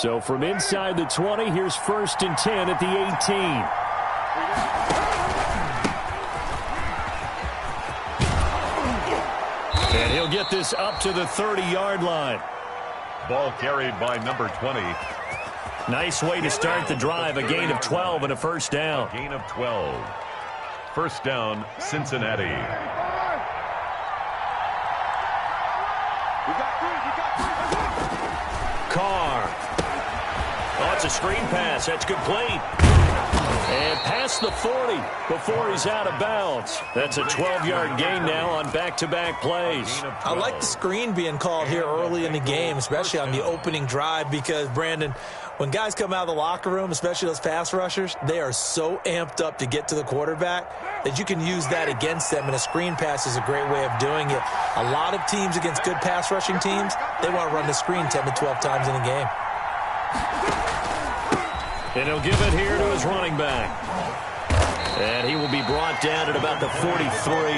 So from inside the 20, here's 1st and 10 at the 18. And he'll get this up to the 30-yard line. Ball carried by number 20. Nice way to start the drive. A gain of 12 and a first down. A gain of 12. First down, Cincinnati. Carr. Oh, it's a screen pass. That's complete. And past the 40 before he's out of bounds. That's a 12-yard gain now on back-to-back plays. I like the screen being called here early in the game, especially on the opening drive, because, Brandon, when guys come out of the locker room, especially those pass rushers, they are so amped up to get to the quarterback that you can use that against them, and a screen pass is a great way of doing it. A lot of teams against good pass rushing teams, they want to run the screen 10 to 12 times in a game. And he'll give it here to his running back. And he will be brought down at about the 43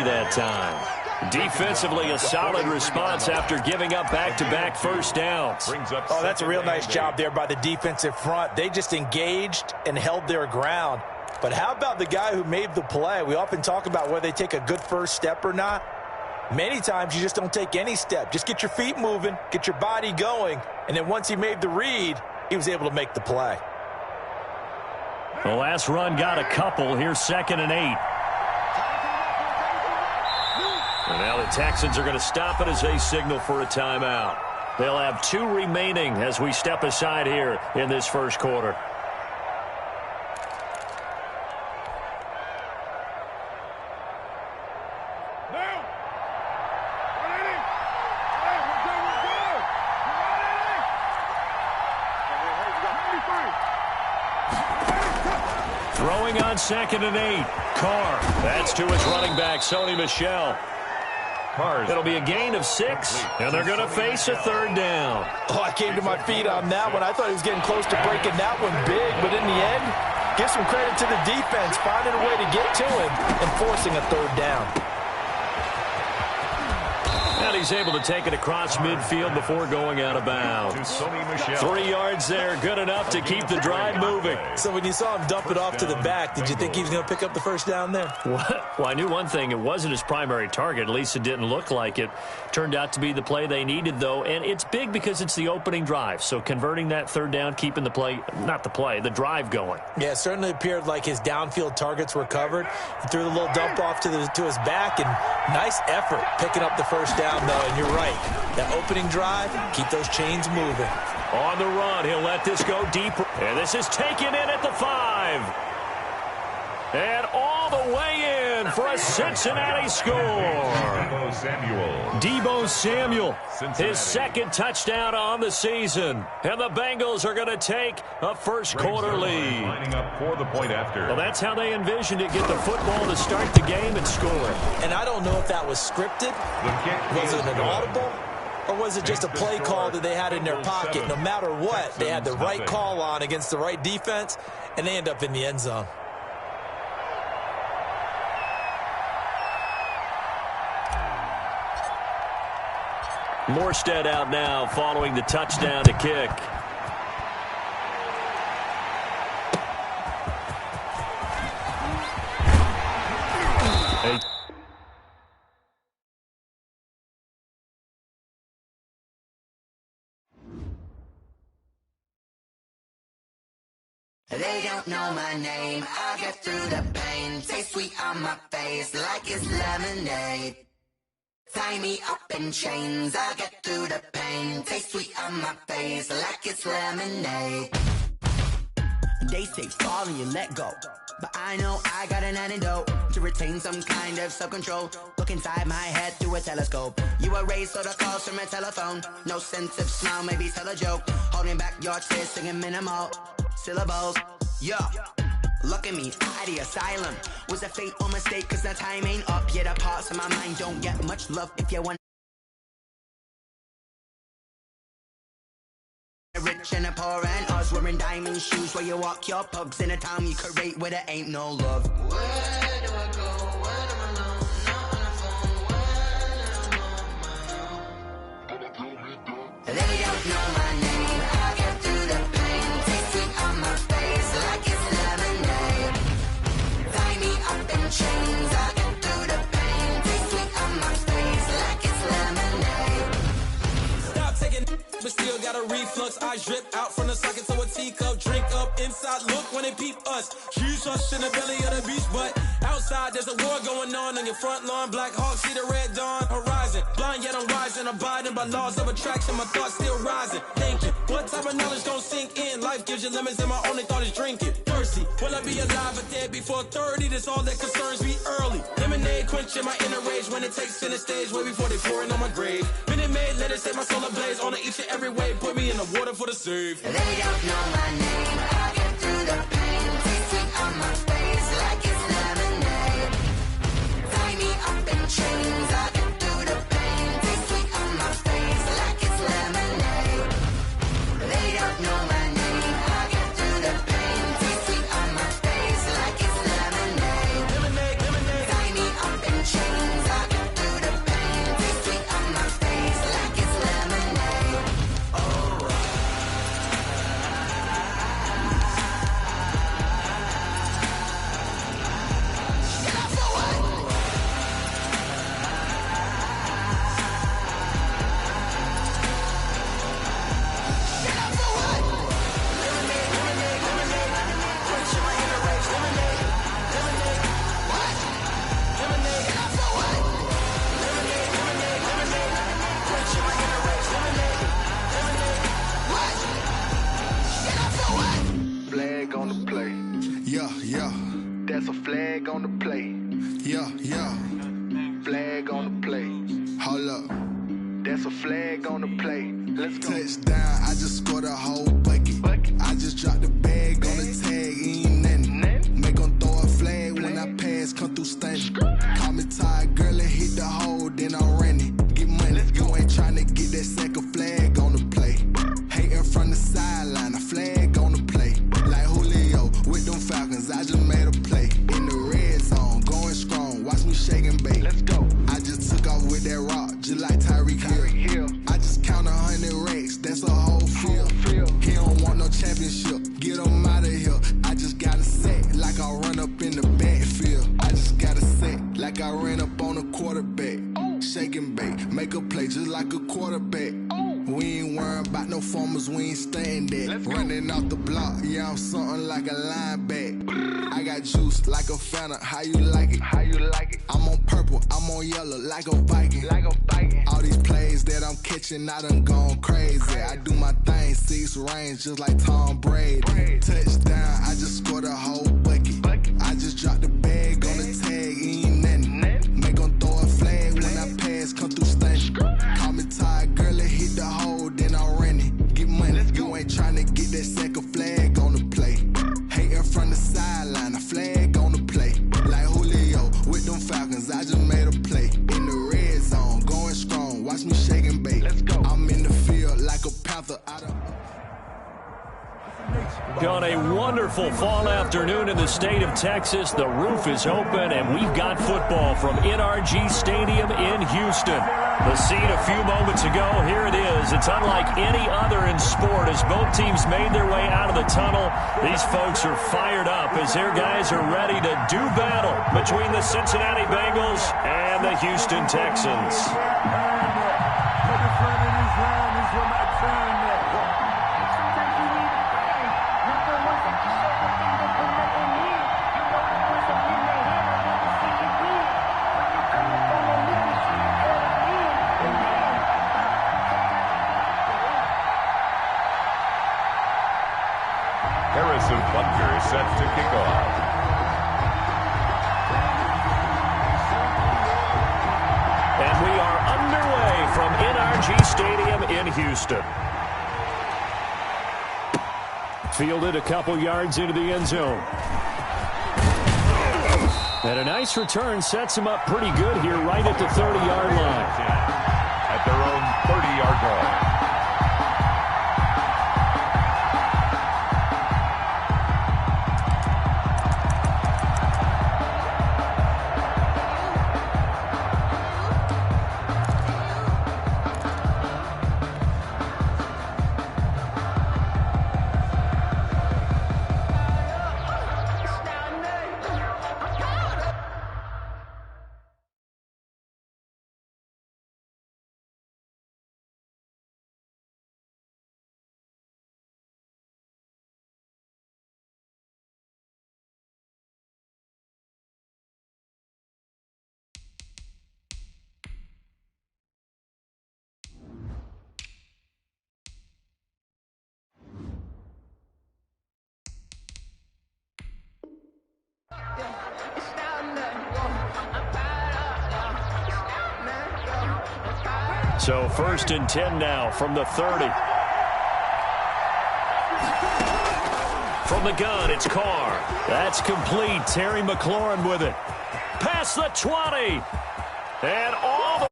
that time. Defensively, a solid response after giving up back-to-back first downs. Oh, that's a real nice job there by the defensive front. They just engaged and held their ground. But how about the guy who made the play? We often talk about whether they take a good first step or not. Many times you just don't take any step. Just get your feet moving, get your body going, and then once he made the read, he was able to make the play. The last run got a couple. Here's 2nd and 8. And now the Texans are going to stop it as they signal for a timeout. They'll have 2 remaining as we step aside here in this first quarter. Throwing on 2nd and 8. Carr. That's to his running back, Sony Michel. It'll be a gain of 6, and they're going to face a 3rd down. Oh, I came to my feet on that one. I thought he was getting close to breaking that one big, but in the end, give some credit to the defense, finding a way to get to him and forcing a 3rd down. And he's able to take it across midfield before going out of bounds. 3 yards there, good enough to keep the drive moving. So when you saw him dump it off to the back, did you think he was going to pick up the first down there? Well, I knew one thing. It wasn't his primary target. At least it didn't look like it. Turned out to be the play they needed, though. And it's big because it's the opening drive. So converting that 3rd down, keeping the play, not the play, the drive going. Yeah, it certainly appeared like his downfield targets were covered. He threw the little dump off to his back, and nice effort picking up the first down, though. And you're right. That opening drive, keep those chains moving. On the run, he'll let this go deeper. And this is taken in at the 5. And all the way in for a Cincinnati score. Deebo Samuel, his 2nd touchdown on the season. And the Bengals are going to take a first quarter lead. Lining up for the point after. Well, that's how they envisioned it, get the football to start the game and score. And I don't know if that was scripted. Was it an audible? Or was it just a play call that they had in their pocket? No matter what, they had the right call on against the right defense, and they end up in the end zone. Morstead out now following the touchdown to kick. They don't know my name. I get through the pain. Taste sweet on my face like it's lemonade. Tie me up in chains. I get through the pain. Taste sweet on my face like it's lemonade. They say fall and you let go, but I know I got an antidote to retain some kind of self-control. Look inside my head through a telescope. You erase all the calls from a telephone. No sense of smile, maybe tell a joke. Holding back your tears, singing minimal syllables. Yo, look at me, out the asylum. Was a fate or mistake, cause the time ain't up. Yet the parts of my mind don't get much love. If you want rich and a poor and us wearing diamond shoes while you walk your pugs in a town you create where there ain't no love. Where do I go? When I'm alone, not on the phone, when I'm on my own. They don't know my name. I get through the pain. reflux. I drip out from the socket to a teacup. Drink up inside, look when they peep us. Jesus in the belly of the beast, but outside there's a war going on your front lawn. Black Hawk, see the red dawn horizon. Blind yet I'm rising, abiding by laws of attraction. My thoughts still rising, thinking, what type of knowledge gon' sink in? Life gives you limits and my only thought is drinking. Thirsty, will I be alive or dead before 30? That's all that concerns me early. Lemonade quenching my inner rage when it takes center stage way before they pouring on my grave. Minute Maid, let it set my soul ablaze on each and every way. Put me in the water for the save. They don't know my name. I get through the pain. Taste sweet on my face like it's lemonade. Tie me up in chains. I get through the pain. Taste sweet on my face like it's lemonade. They don't know my name. I get through the pain. Taste sweet on my face like it's lemonade. Lemonade, lemonade. Tie me up in chains. I get through the pain. Taste sweet on my face like it's lemonade. Flag on the play. Yeah, yeah. That's a flag on the play. Yeah, yeah. Flag on the play. Hold up. That's a flag on the play. Let's go. Touchdown, I just scored a whole bucket. I just dropped the bag on the tag, ain't nothing. Make 'em throw a flag when I pass, come through stunning. Call me tired, girl, and hit the hole, then I'm running. Get money, you ain't tryna get that second flag on the play. Hating from the sideline, a flag on the play. Like Julio with them Falcons, I just made a play. In the red zone, going strong, watch me shake and bake. Let's go. I just took off with that rock, just like Tyreek Hill. I just count 100 racks, that's a whole field. He don't want no championship, get him out of here. I just got a set, like I run up in the backfield. I just got a set, like I ran up on a quarterback. Shake and bake, make a play just like a quarterback. We ain't worrying about no formers, we ain't staying there. Running off the block, yeah, I'm something like a lineback. I got juice like a Fanta, how you like it? How you like it? I'm on purple, I'm on yellow, like a Viking. Like a Viking. All these plays that I'm catching, I done gone crazy. I do my thing, 6 range, just like Tom Brady. Touchdown, I just scored a whole bucket. I just dropped the bag on the tag, ain't nothing. Make 'em throw a flag when I pass, come through stunning. Call me tired, girl, and hit the hole, then I'm running. Get money, you ain't tryna get that second flag on the play. Hating from the sideline, a flag on the play. Like Julio with them Falcons, I just made a play. In the red zone, going strong, watch me shake and bake. Let's go. I'm in the field like a panther out of... On a wonderful fall afternoon in the state of Texas, the roof is open, and we've got football from NRG Stadium in Houston. The scene a few moments ago, here it is. It's unlike any other in sport as both teams made their way out of the tunnel. These folks are fired up as their guys are ready to do battle between the Cincinnati Bengals and the Houston Texans. Harrison Butker is set to kick off. And we are underway from NRG Stadium in Houston. Fielded a couple yards into the end zone. And a nice return sets him up pretty good here right at the 30-yard line. At their own 30-yard line. So 1st and 10 now from the 30. From the gun, it's Carr. That's complete. Terry McLaurin with it. Past the 20. And all the...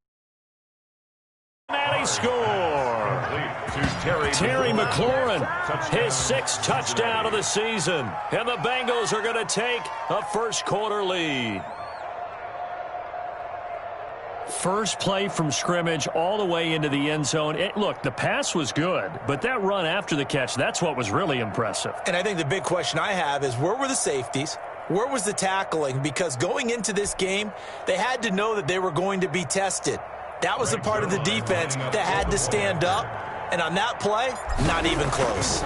And he score. Terry McLaurin, his 6th touchdown of the season. And the Bengals are going to take a first-quarter lead. First play from scrimmage all the way into the end zone. Look, the pass was good, but that run after the catch, that's what was really impressive. And I think the big question I have is, where were the safeties? Where was the tackling? Because going into this game, they had to know that they were going to be tested. That was a part of the defense that had to stand up. And on that play, not even close.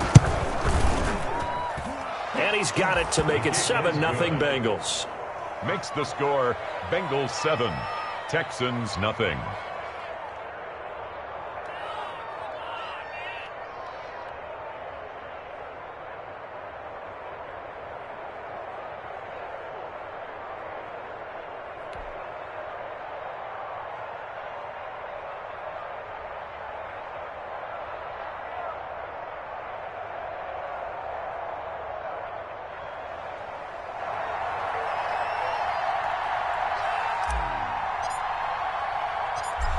And he's got it to make it 7-0 Bengals. Makes the score Bengals 7, Texans nothing.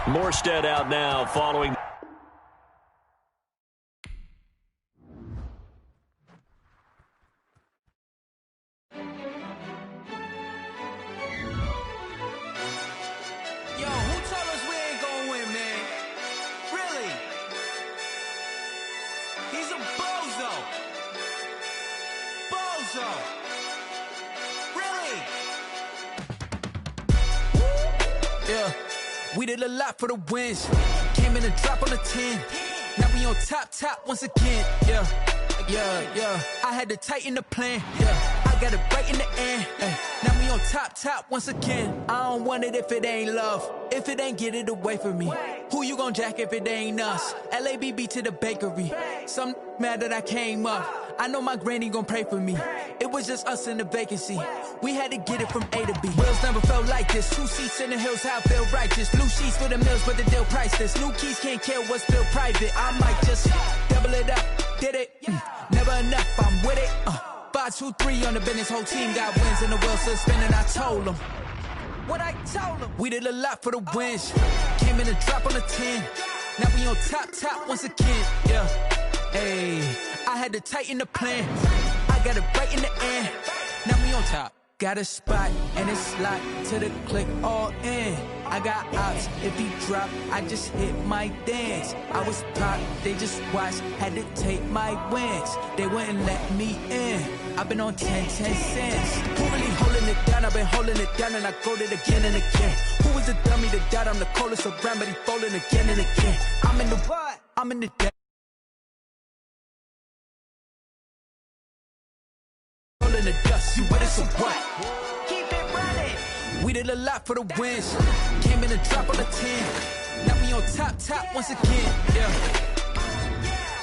Morstead out now following. Yo, who told us we ain't gonna win, man? Really? He's a bozo. Bozo. Really? Yeah. We did a lot for the wins. Came in and dropped on the 10. Now we on top once again. Yeah. I had to tighten the plan. Yeah. I got it right in the end. Now we on top once again. I don't want it if it ain't love. If it ain't, get it away from me. Who you gon' jack if it ain't us? LABB to the bakery. Some mad that I came up. I know my granny gon' pray for me. It was just us in the vacancy. We had to get it from A to B. Wheels never felt like this. 2 seats in the hills, how I feel righteous. Blue sheets for the mills, but the deal priceless. New keys can't care what's still private. I might just double it up. Did it? Never enough, I'm with it. 5, 2, 3 on the business. Whole team got wins and the wheels still spinning. I told them what I told them. We did a lot for the wins. Came in and dropped on the 10. Now we on top once again. Yeah. Hey, I had to tighten the plan. I got it right in the end. Now we on top. Got a spot and it's locked to the click all in. I got ops, if he drop, I just hit my dance. I was top, they just watched, had to take my wins. They wouldn't let me in. I've been on 10 cents. Who really holding it down? I've been holding it down and I go it again and again. Who was the dummy that died? I'm the coldest around, but he falling again and again. I'm in the what? I'm in the dead. In the dust, you with us or what? Keep it running. We did a lot for the wins. Came in and dropped on the 10. Now we on top once again. Yeah.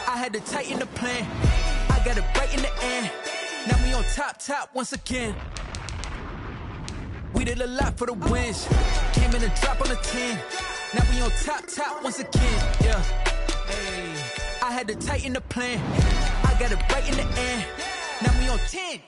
I had to tighten the plan. I got it right in the end. Now we on top once again. We did a lot for the wins. Came in and dropped on the 10. Now we on top once again. Yeah. Hey. I had to tighten the plan. I got it right in the end. Now we on 10.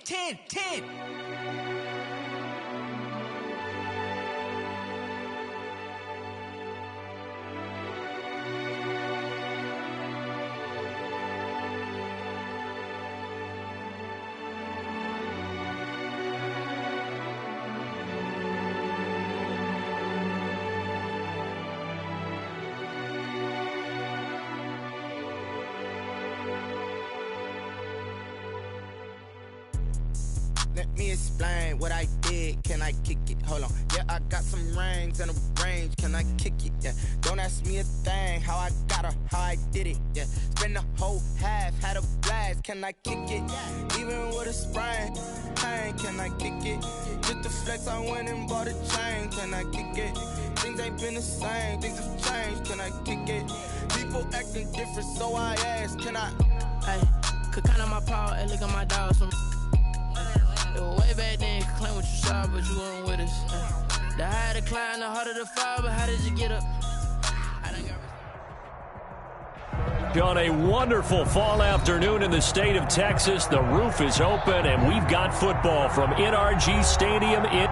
Let me explain what I did. Can I kick it? Hold on. Yeah, I got some rings and a range. Can I kick it? Yeah. Don't ask me a thing. How I got her, how I did it. Yeah. Spend the whole half, had a blast. Can I kick it? Even with a sprain, pain. Can I kick it? Just the flex, I went and bought a chain. Can I kick it? Things ain't been the same. Things have changed. Can I kick it? People acting different, so I ask. Can I? Hey, could count on my power and look at my dogs from. Way back then, you could claim what you saw, but you weren't with us. The higher the climb, the harder the fall, but how did you get up? I done got On a wonderful fall afternoon in the state of Texas, the roof is open, and we've got football from NRG Stadium in...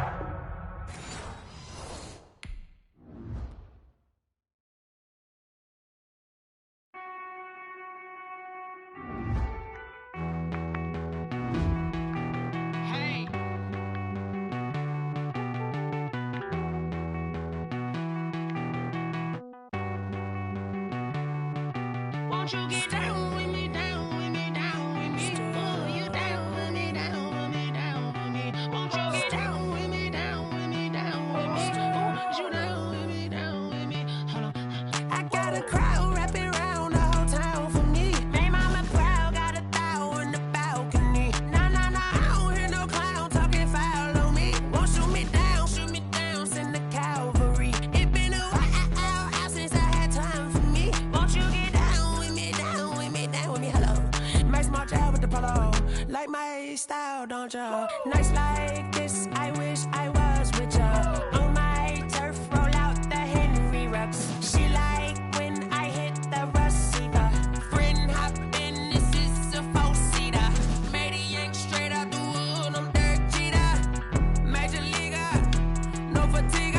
Won't you get down with me, down with me, down with me? Oh, you down with me, down with me, down with me. Won't you get down with me, down with me, down with me? Oh, you down with me, down with me? Hold on. I got a crowd wrapping around the whole town for me. Made mama proud, got a thou in the balcony. Nah, nah, nah, I don't hear no clown talking foul on me. Won't shoot me down, send the cavalry. It been a while since I had time for me. Won't you get down with me, down with me, down with me? Hello. Max March out with the polo. Like my style, don't ya? Nights like this, I wish I was with ya. On my turf, roll out the Henry Rux. She like when I hit the receiver. Friend hop in, this is a four-seater. Made a yank straight out the wood, I'm Derek Jeter. Major leaguer, no fatigue.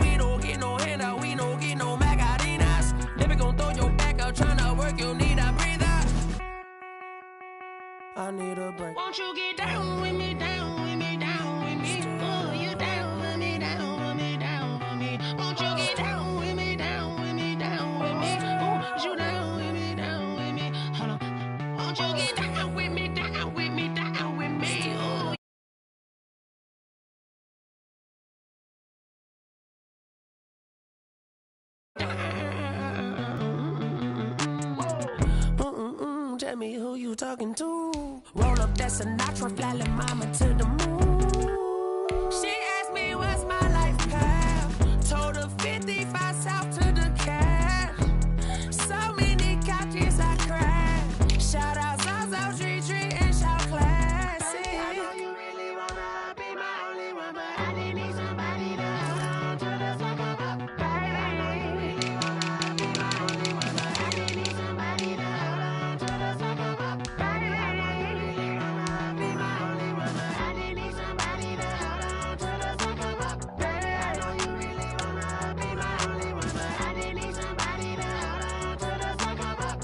We don't get no handout, we don't get no Macarinas. Never gon' throw your back out, tryna work, you need a breather. I need a break. Won't you get down with me, down with me, down with me? Oh, you down with me, down with me, down with me? Won't you get down with me, down with me, down with me? Oh, you down with me, down with me? Hold on. Won't you get down with me, down with me, down with me? Oh. Tell me who you talking to. Roll up that Sinatra, fly la mama to the moon. She asked me what's my life path. Told her 55 south to the cash. So many couches I crashed. Shout out South Street and shout classic. I know you really wanna be my only one, but I didn't need somebody to hold on to the sucker up. Baby, I know you really wanna be my only one, but I didn't need somebody to hold on to the sucker up. Baby, I know you really wanna be my only one, but I didn't need somebody to hold on to the sucker up. Baby, I know you really wanna be my only one, but I didn't need somebody to hold on to the sucker up.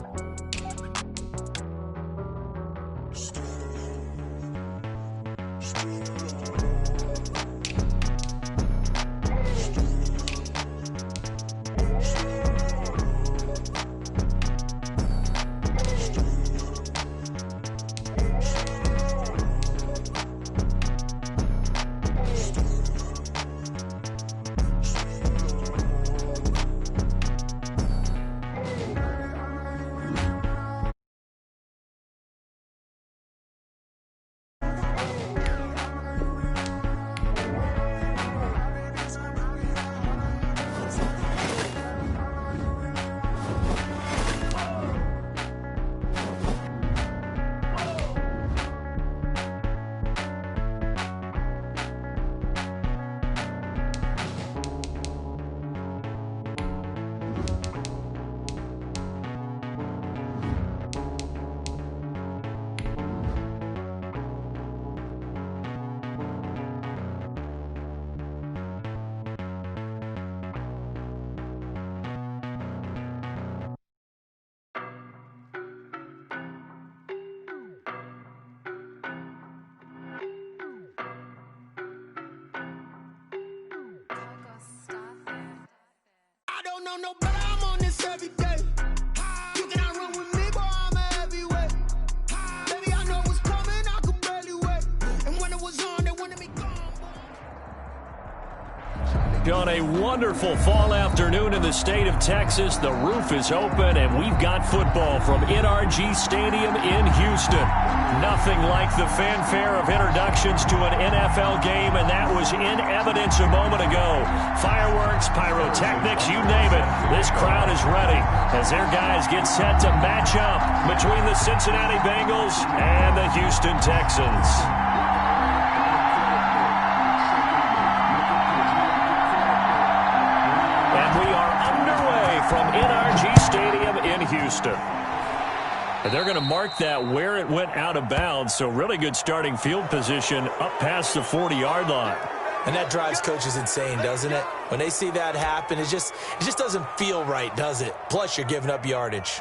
I don't know no better, I'm on this every day. You cannot run with me, boy, I'm a heavyweight. Baby, I know what's coming, I could barely wait. And when it was on, they wanted me gone. On a wonderful fall afternoon in the state of Texas, the roof is open, and we've got football from NRG Stadium in Houston. Nothing like the fanfare of introductions to an NFL game, and that was in evidence a moment ago. Fireworks, pyrotechnics, you name it. This crowd is ready as their guys get set to match up between the Cincinnati Bengals and the Houston Texans. And we are underway from NRG Stadium in Houston. And they're going to mark that where it went out of bounds, so really good starting field position up past the 40-yard line. And that drives coaches insane, doesn't it? When they see that happen, it just doesn't feel right, does it? Plus, you're giving up yardage.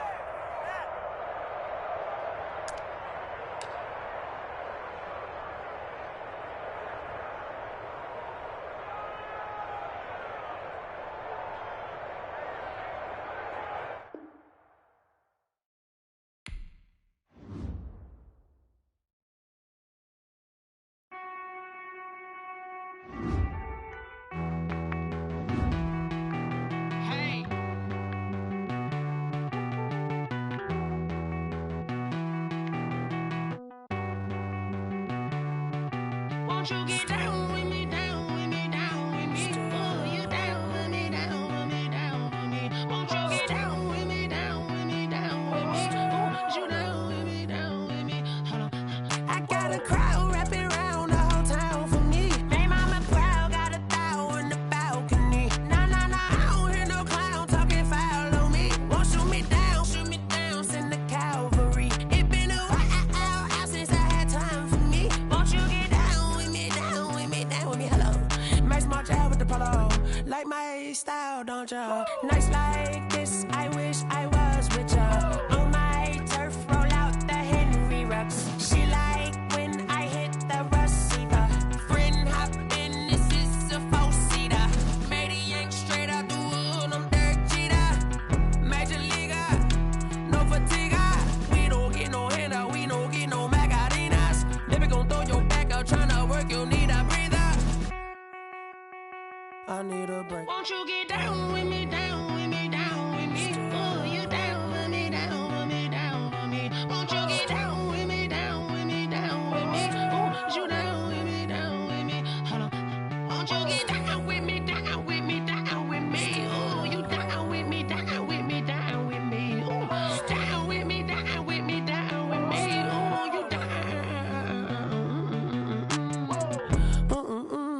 Won't you get down with me, down with me, down with me? Oh, you down with me, down with me, down with me. Won't you get down with me, down with me, down with me? Oh, you down with me, down with me? Hold on. I got a crowd wrapping around the whole town for me. Made mama proud, got a thou in the balcony. Nah, nah, nah, I don't hear no clown talking foul on me. Won't shoot me down, send the cavalry. It been a while since I had time for me. Won't you get down with me, down with me, down with me? Hello. Max March out with the polo. Like my style, don't ya? Nights like this, I wish I was with ya. On my turf, roll out the Henry Rux. She like when I hit the receiver. Friend hop in, this is a four-seater. Made a yank straight out the wood, I'm Derek Jeter. Major leaguer, no fatigue. We don't get no handout, we don't get no Macarinas. Never gon' throw your back out, tryna work, you need a breather. I need a break. Won't you get down with me, down with me, down with me? Oh, you down with me, down with me, down with me? Won't you get down with me, down with me, down with me? Oh, you down with me, down with me? Hold on. Won't you get down with me, down with me, down with me? Oh, you down with me, down with me, down with me? Oh, down with me, down with me, down with me? Oh, you down.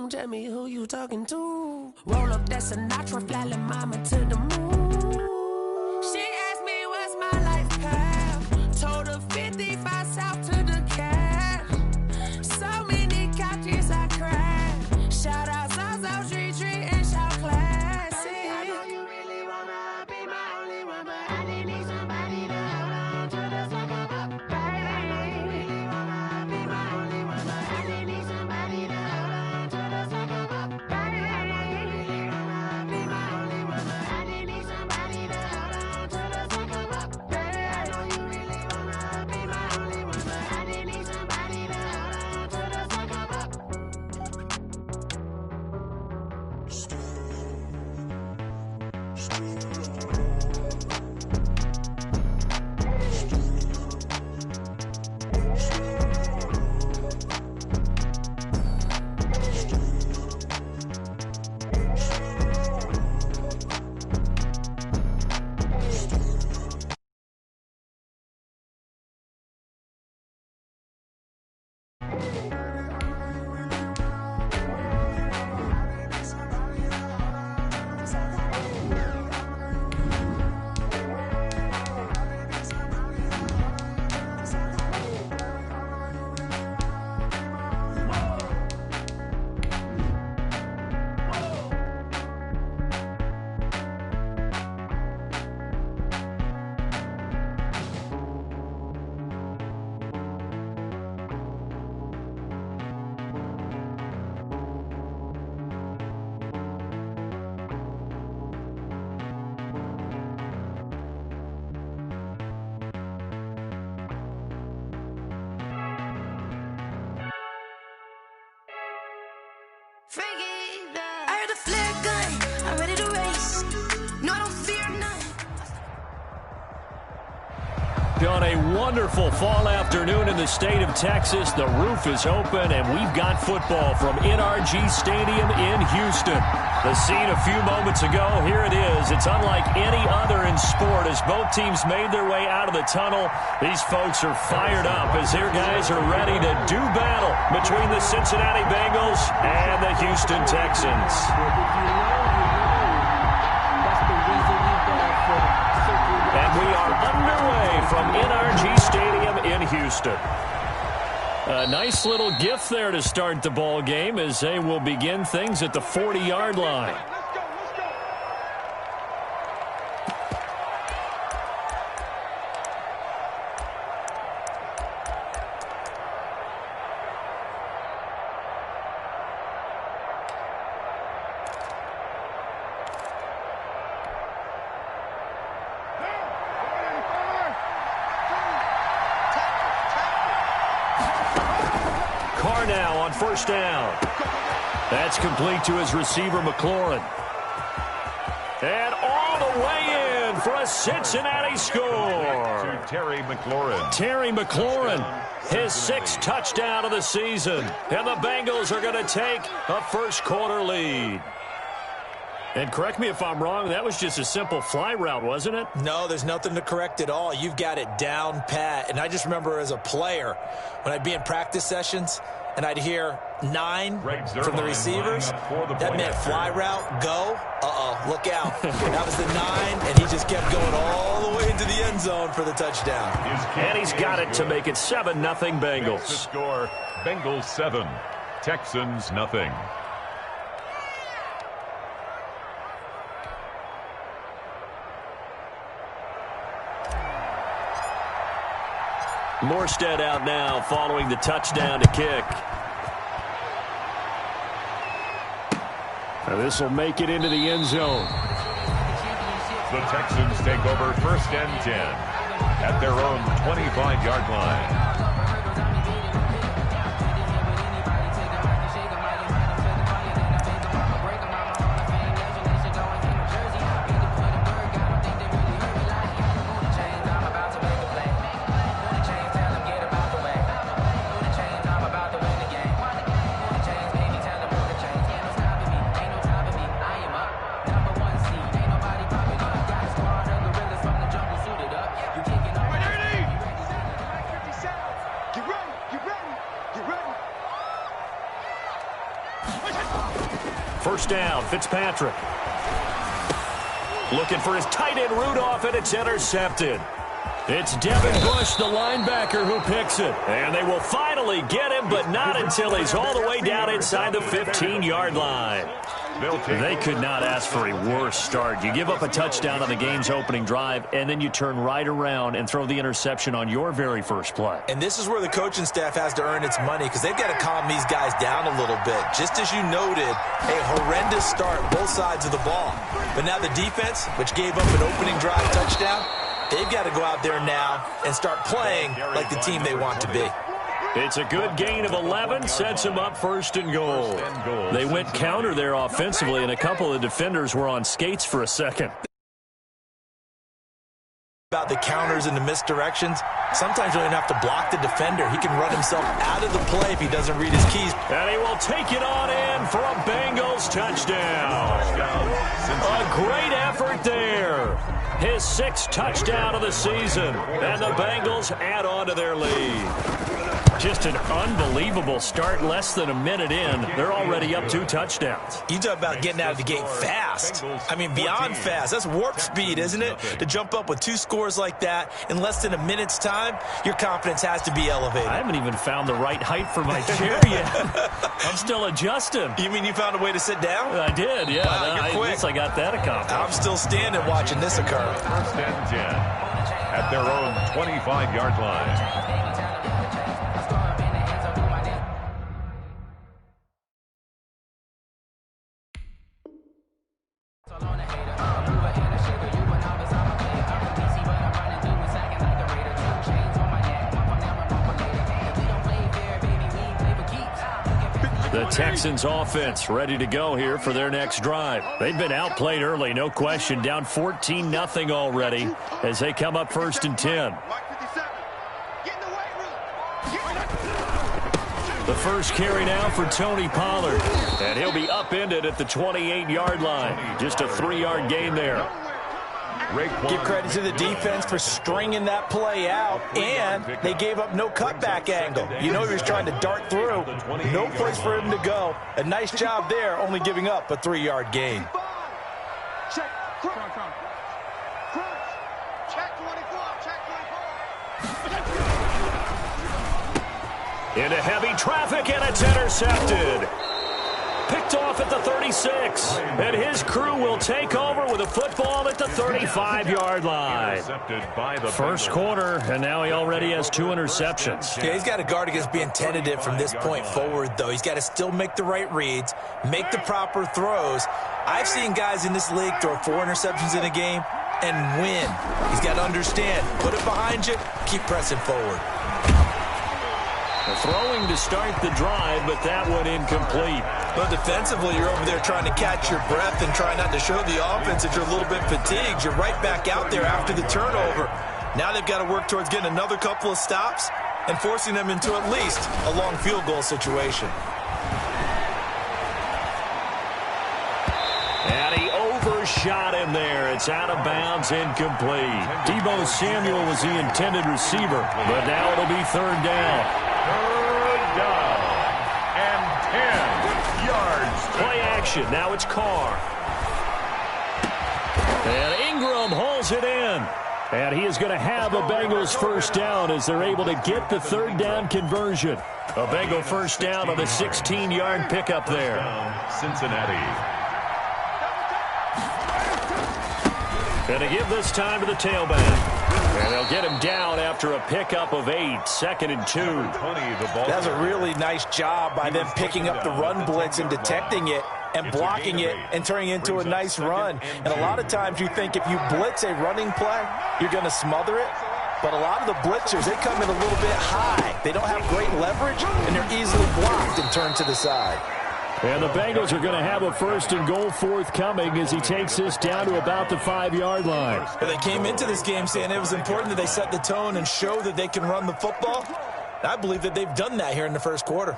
Tell me who you talking to. Roll up that Sinatra, fly la mama to the moon. She asked me what's my life path. Told her 55 south to the cab. So many couches I cried. Shout out South Street and shout classy. I know you really wanna be my only one, but I didn't need somebody to hold on to the second up. Baby, I know you really wanna be my only one, but I didn't need somebody to hold on to the second up. Baby, I know you really wanna be my only one, but I didn't need somebody to hold on to the second up. Baby, I know you really wanna be my only one, but I didn't need somebody to hold on to the second up. I heard the flare gun, I'm ready to race. No, I don't fear none. On a wonderful fall afternoon in the state of Texas, the roof is open, and we've got football from NRG Stadium in Houston. The scene a few moments ago, here it is. It's unlike any other in sport as both teams made their way out of the tunnel. These folks are fired up as their guys are ready to do battle between the Cincinnati Bengals and the Houston Texans. And we are underway from NRG Houston. A nice little gift there to start the ball game as they will begin things at the 40-yard line. Now on first down. That's complete to his receiver, McLaurin. And all the way in for a Cincinnati score. Terry McLaurin. Terry McLaurin, his 6th touchdown of the season. And the Bengals are going to take a first-quarter lead. And correct me if I'm wrong, that was just a simple fly route, wasn't it? No, there's nothing to correct at all. You've got it down pat. And I just remember as a player, when I'd be in practice sessions, and I'd hear 9 from the receivers, that meant fly route, go, look out. That was the 9, and he just kept going all the way into the end zone for the touchdown. And he's got it to make it 7-0 Bengals. The score, Bengals 7, Texans nothing. Morstead out now following the touchdown to kick. Now this will make it into the end zone. The Texans take over 1st and 10 at their own 25-yard line. First down, Fitzpatrick. Looking for his tight end, Rudolph, and it's intercepted. It's Devin Bush, the linebacker, who picks it. And they will finally get him, but not until he's all the way down inside the 15-yard line. They could not ask for a worse start. You give up a touchdown on the game's opening drive, and then you turn right around and throw the interception on your very first play. And this is where the coaching staff has to earn its money because they've got to calm these guys down a little bit. Just as you noted, a horrendous start both sides of the ball. But now the defense, which gave up an opening drive touchdown, they've got to go out there now and start playing like the team they want to be. It's a good gain of 11, sets them up 1st and goal. They went counter there offensively, and a couple of defenders were on skates for a second. About the counters and the misdirections, sometimes you don't even have to block the defender. He can run himself out of the play if he doesn't read his keys. And he will take it on in for a Bengals touchdown. A great effort there. His 6th touchdown of the season, and the Bengals add on to their lead. Just an unbelievable start. Less than a minute in, they're already up 2 touchdowns. You talk about getting out of the gate fast. I mean, beyond fast. That's warp speed, isn't it? To jump up with 2 scores like that in less than a minute's time, your confidence has to be elevated. I haven't even found the right height for my chair yet. I'm still adjusting. You mean you found a way to sit down? I did, yeah. Wow, you're quick. At least I got that accomplished. I'm still standing watching this occur. 1st and 10 at their own 25-yard line. The Texans offense ready to go here for their next drive. They've been outplayed early, no question, down 14-0 already as they come up 1st and 10. The first carry now for Tony Pollard, and he'll be upended at the 28-yard line. Just a 3-yard gain there. Give credit to the defense for stringing that play out, and they gave up no cutback angle. You know he was trying to dart through. No place for him to go. A nice job there, only giving up a 3-yard gain. Check, crunch, check 24, check 24. Into heavy traffic, and it's intercepted. Picked off at the 36. And his crew will take over with a football at the 35-yard line. First quarter, and now he already has 2 interceptions. Yeah, he's got to guard against being tentative from this point forward, though. He's got to still make the right reads, make the proper throws. I've seen guys in this league throw 4 interceptions in a game and win. He's got to understand, put it behind you, keep pressing forward. Throwing to start the drive, but that one incomplete. But defensively, you're over there trying to catch your breath and try not to show the offense that you're a little bit fatigued. You're right back out there after the turnover. Now they've got to work towards getting another couple of stops and forcing them into at least a long field goal situation. And he overshot him there. It's out of bounds, incomplete. Deebo Samuel was the intended receiver, but now it'll be 3rd down. 3rd down and 10 yards. Play action. Now it's Carr. And Ingram hauls it in. And he is going to have a Bengals first down as they're able to get the 3rd down conversion. A Bengal first down on the 16-yard pickup there. Cincinnati. Going to give this time to the tailback. And they'll get him down after a pickup of 8, 2nd and 2. That's a really nice job by them picking up the run blitz and detecting it and blocking it and turning it into a nice run. And a lot of times you think if you blitz a running play, you're going to smother it. But a lot of the blitzers, they come in a little bit high. They don't have great leverage, and they're easily blocked and turned to the side. And the Bengals are going to have a 1st and goal forthcoming as he takes this down to about the 5-yard line. They came into this game saying it was important that they set the tone and show that they can run the football. And I believe that they've done that here in the first quarter.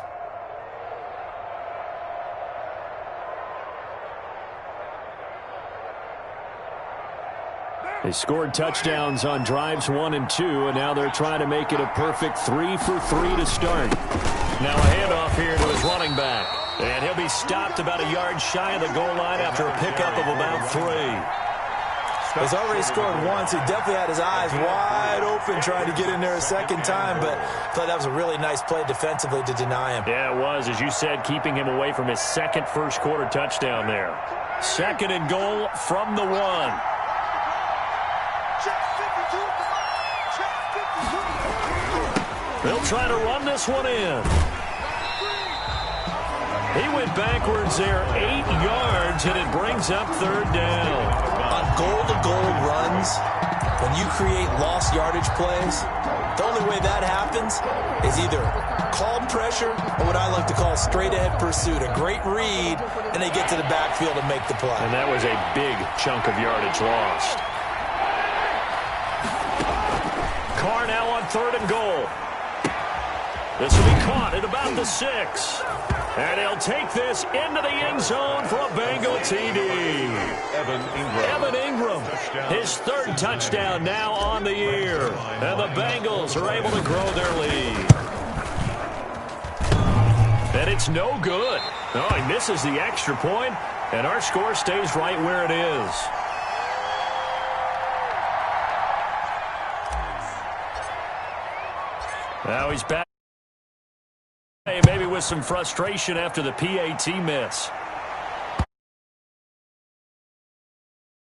They scored touchdowns on drives 1 and 2, and now they're trying to make it a perfect 3 for 3 to start. Now a handoff here to his running back. And he'll be stopped about a yard shy of the goal line after a pickup of about 3. He's already scored once. He definitely had his eyes wide open trying to get in there a second time, but I thought that was a really nice play defensively to deny him. Yeah, it was, as you said, keeping him away from his second first-quarter touchdown there. 2nd and goal from the 1. They'll try to run this one in. He went backwards there 8 yards, and it brings up 3rd down. On goal-to-goal runs, when you create lost yardage plays, the only way that happens is either called pressure or what I like to call straight-ahead pursuit. A great read, and they get to the backfield and make the play. And that was a big chunk of yardage lost. Carr now on 3rd and goal. This will be caught at about the 6. And he'll take this into the end zone for a Bengal TD. Evan Ingram, his 3rd touchdown now on the year. And the Bengals are able to grow their lead. And it's no good. Oh, he misses the extra point, and our score stays right where it is. Now he's back. Maybe with some frustration after the PAT miss.